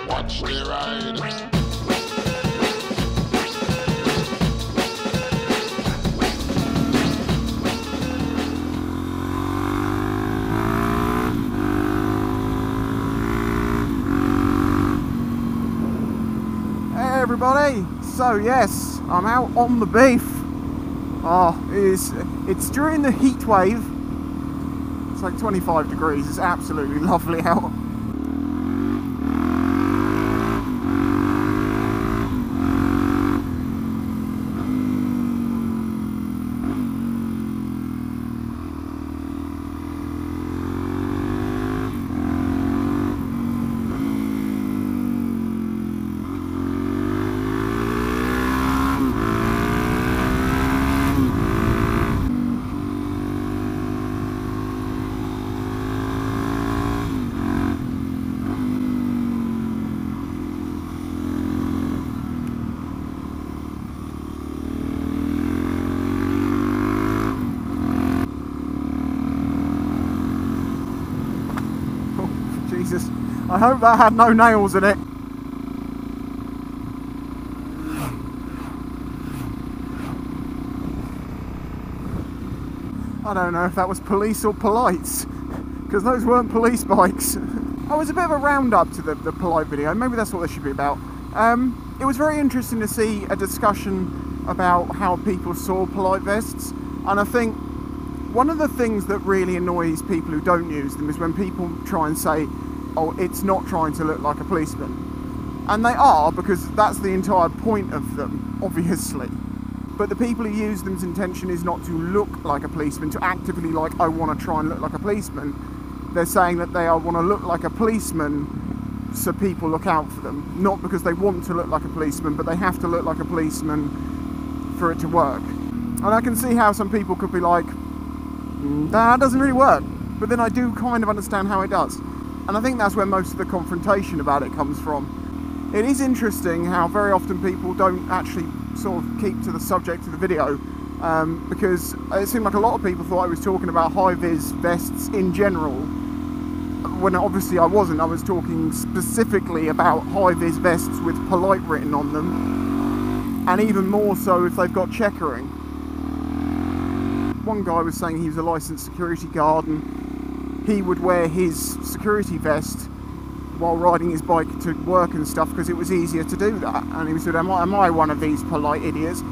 Watch me ride. Hey everybody, so yes, I'm out on the beef. It's during the heat wave. It's like 25 degrees, it's absolutely lovely out. Jesus, I hope that had no nails in it. I don't know if that was police or polites, because those weren't police bikes. Oh, it was a bit of a roundup to the polite video. Maybe that's what this should be about. It was very interesting to see a discussion about how people saw polite vests, and I think one of the things that really annoys people who don't use them is when people try and say, oh, it's not trying to look like a policeman. And they are, because that's the entire point of them, obviously. But the people who use them's intention is not to look like a policeman, to actively like, I want to try and look like a policeman. They're saying that they want to look like a policeman so people look out for them. Not because they want to look like a policeman, but they have to look like a policeman for it to work. And I can see how some people could be like, that doesn't really work. But then I do kind of understand how it does. And I think that's where most of the confrontation about it comes from. It is interesting how very often people don't actually sort of keep to the subject of the video, because it seemed like a lot of people thought I was talking about high-vis vests in general, when obviously I wasn't. I was talking specifically about high-vis vests with polite written on them, and even more so if they've got checkering. One guy was saying he was a licensed security guard and he would wear his security vest while riding his bike to work and stuff because it was easier to do that. And he said, am I one of these polite idiots?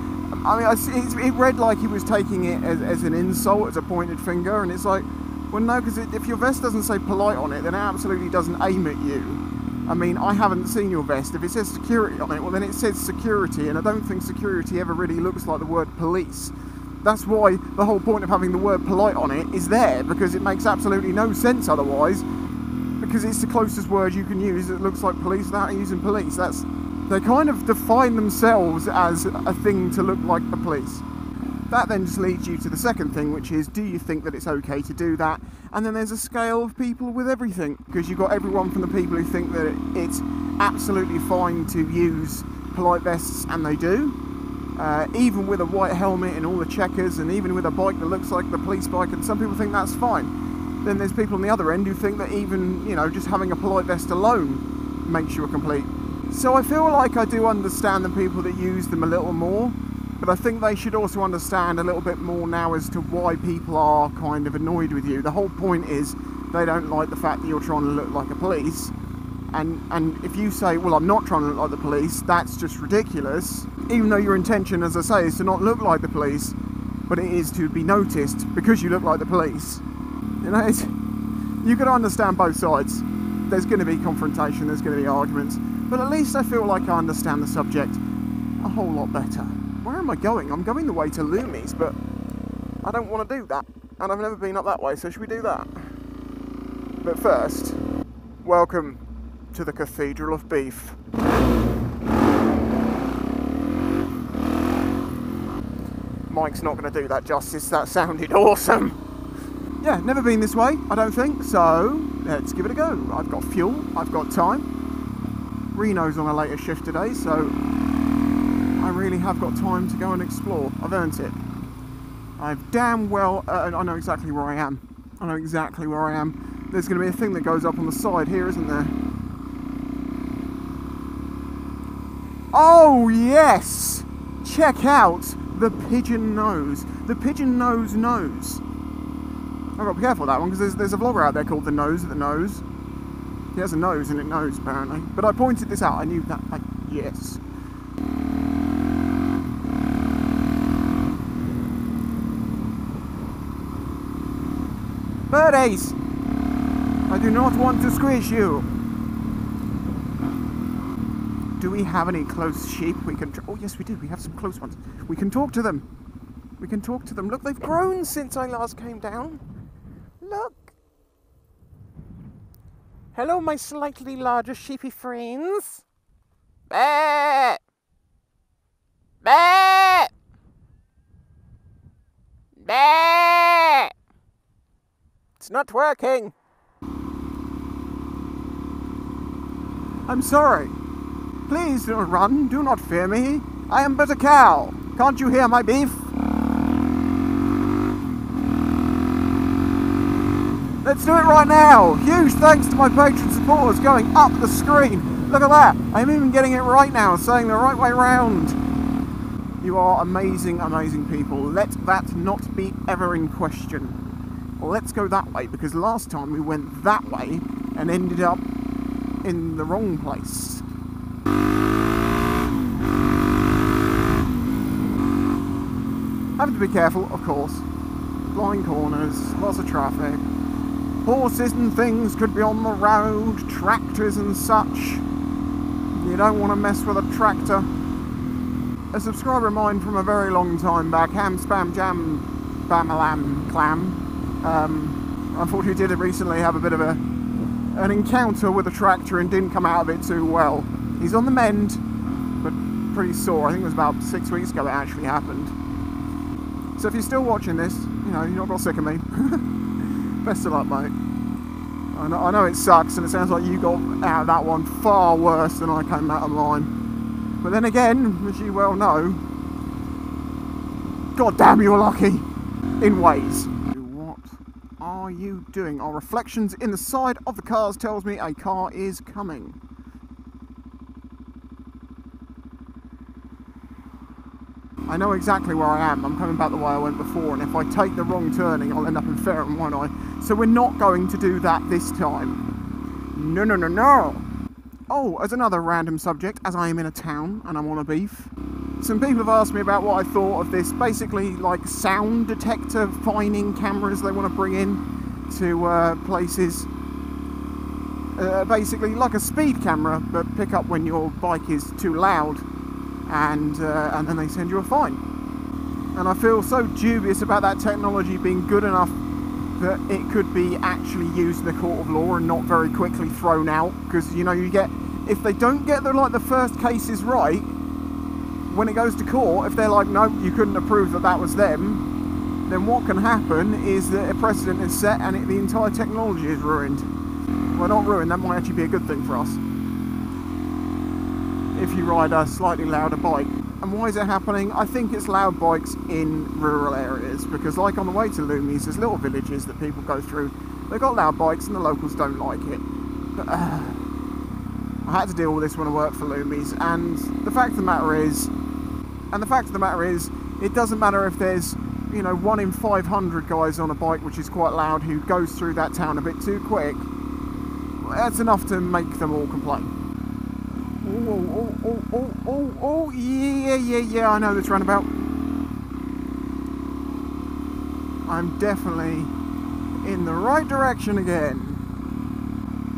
I mean, it read like he was taking it as an insult, as a pointed finger, and it's like, well no, because if your vest doesn't say polite on it, then it absolutely doesn't aim at you. I mean, I haven't seen your vest. If it says security on it, well then it says security, and I don't think security ever really looks like the word police. That's why the whole point of having the word polite on it is there, because it makes absolutely no sense otherwise, because it's the closest word you can use that looks like police without using police. They kind of define themselves as a thing to look like the police. That then just leads you to the second thing, which is, do you think that it's okay to do that? And then there's a scale of people with everything, because you've got everyone from the people who think that it's absolutely fine to use polite vests, and they do. Even with a white helmet and all the checkers, and even with a bike that looks like the police bike, and some people think that's fine. Then there's people on the other end who think that even, you know, just having a polite vest alone makes you a complete. So I feel like I do understand the people that use them a little more, but I think they should also understand a little bit more now as to why people are kind of annoyed with you. The whole point is they don't like the fact that you're trying to look like a police. And if you say, well, I'm not trying to look like the police, that's just ridiculous. Even though your intention, as I say, is to not look like the police, but it is to be noticed because you look like the police. You know, you've got to understand both sides. There's going to be confrontation, there's going to be arguments, but at least I feel like I understand the subject a whole lot better. Where am I going? I'm going the way to Loomies, but I don't want to do that. And I've never been up that way, so should we do that? But first, welcome to the Cathedral of Beef. Mike's not going to do that justice, that sounded awesome. Yeah, never been this way, I don't think, so let's give it a go. I've got fuel, I've got time. Reno's on a later shift today, so I really have got time to go and explore. I've earned it. I've damn well, I know exactly where I am. I know exactly where I am. There's going to be a thing that goes up on the side here, isn't there? Oh yes! Check out the pigeon nose. The pigeon nose nose. I've got to be careful with that one because there's a vlogger out there called The Nose at the Nose. He has a nose and it knows apparently. But I pointed this out, I knew that, yes. Birdies! I do not want to squish you. Do we have any close sheep we can... Oh yes we do, we have some close ones. We can talk to them. We can talk to them. Look, they've grown since I last came down. Look. Hello, my slightly larger sheepy friends. Bah! Bah! Bah! It's not working. I'm sorry. Please do not run. Do not fear me. I am but a cow. Can't you hear my beef? Let's do it right now! Huge thanks to my patron supporters going up the screen. Look at that! I'm even getting it right now, saying the right way round. You are amazing, amazing people. Let that not be ever in question. Well, let's go that way, because last time we went that way and ended up in the wrong place. Having to be careful, of course. Blind corners, lots of traffic. Horses and things could be on the road, tractors and such. You don't want to mess with a tractor. A subscriber of mine from a very long time back, Ham Spam Jam Bamalam Clam, unfortunately did recently have a bit of an encounter with a tractor and didn't come out of it too well. He's on the mend, but pretty sore. I think it was about 6 weeks ago it actually happened. So if you're still watching this, you know, you're not got sick of me. Best of luck, mate. I know it sucks, and it sounds like you got out of that one far worse than I came out of mine. But then again, as you well know, god damn, you're lucky. In ways. What are you doing? Our reflections in the side of the cars tells me a car is coming. I know exactly where I am. I'm coming back the way I went before, and if I take the wrong turning, I'll end up in Fareham, won't I? So we're not going to do that this time. No, no, no, no! Oh, as another random subject, as I am in a town and I'm on a beef, some people have asked me about what I thought of this, basically like sound detector fining cameras they want to bring in to places. Basically like a speed camera, but pick up when your bike is too loud. And then they send you a fine. And I feel so dubious about that technology being good enough that it could be actually used in the court of law and not very quickly thrown out, because you know, you get, if they don't get the first cases right, when it goes to court, if they're like, no, you couldn't have proved that that was them, then what can happen is that a precedent is set and the entire technology is ruined. Well, not ruined, that might actually be a good thing for us if you ride a slightly louder bike. And why is it happening? I think it's loud bikes in rural areas, because like on the way to Loomies, there's little villages that people go through. They've got loud bikes and the locals don't like it. But I had to deal with this when I worked for Loomies, and the fact of the matter is, it doesn't matter if there's, you know, 1 in 500 guys on a bike which is quite loud who goes through that town a bit too quick. That's enough to make them all complain. Oh, yeah, I know this roundabout. I'm definitely in the right direction again.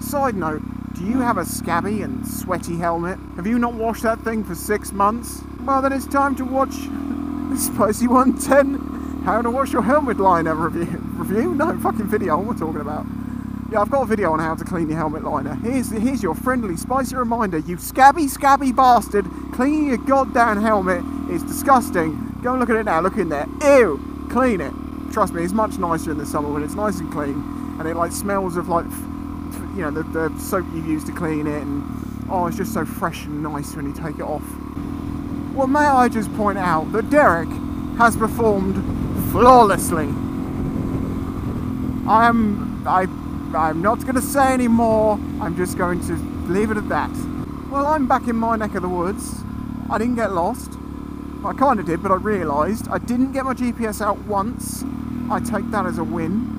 Side note, do you have a scabby and sweaty helmet? Have you not washed that thing for 6 months? Well, then it's time to watch Spicy 110 How to Wash Your Helmet Liner review? No, fucking video, what am I talking about? Yeah, I've got a video on how to clean your helmet liner. Here's your friendly, spicy reminder. You scabby bastard. Cleaning your goddamn helmet is disgusting. Go and look at it now. Look in there. Ew. Clean it. Trust me, it's much nicer in the summer when it's nice and clean. And it like smells of like, you know, the soap you use to clean it. And oh, it's just so fresh and nice when you take it off. Well, may I just point out that Derek has performed flawlessly. I'm not going to say any more, I'm just going to leave it at that. Well, I'm back in my neck of the woods, I didn't get lost. I kind of did, but I realised I didn't get my GPS out once. I take that as a win.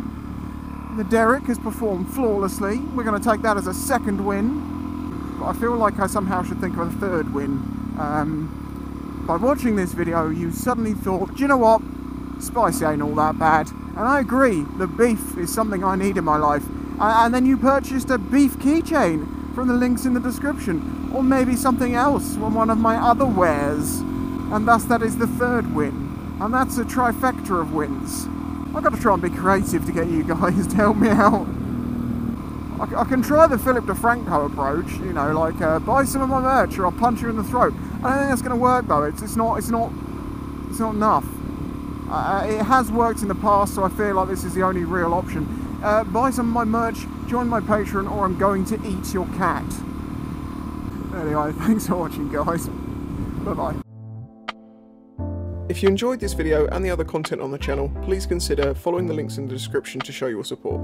The derrick has performed flawlessly. We're going to take that as a second win. But I feel like I somehow should think of a third win. By watching this video, you suddenly thought, do you know what? Spicy ain't all that bad. And I agree, the beef is something I need in my life. And then you purchased a beef keychain from the links in the description. Or maybe something else from one of my other wares. And thus that is the third win. And that's a trifecta of wins. I've got to try and be creative to get you guys to help me out. I can try the Philip DeFranco approach, you know, like buy some of my merch or I'll punch you in the throat. I don't think that's going to work though. It's not enough. It has worked in the past, so I feel like this is the only real option. Buy some of my merch, join my Patreon, or I'm going to eat your cat. Anyway, thanks for watching, guys. Bye bye. If you enjoyed this video and the other content on the channel, please consider following the links in the description to show your support.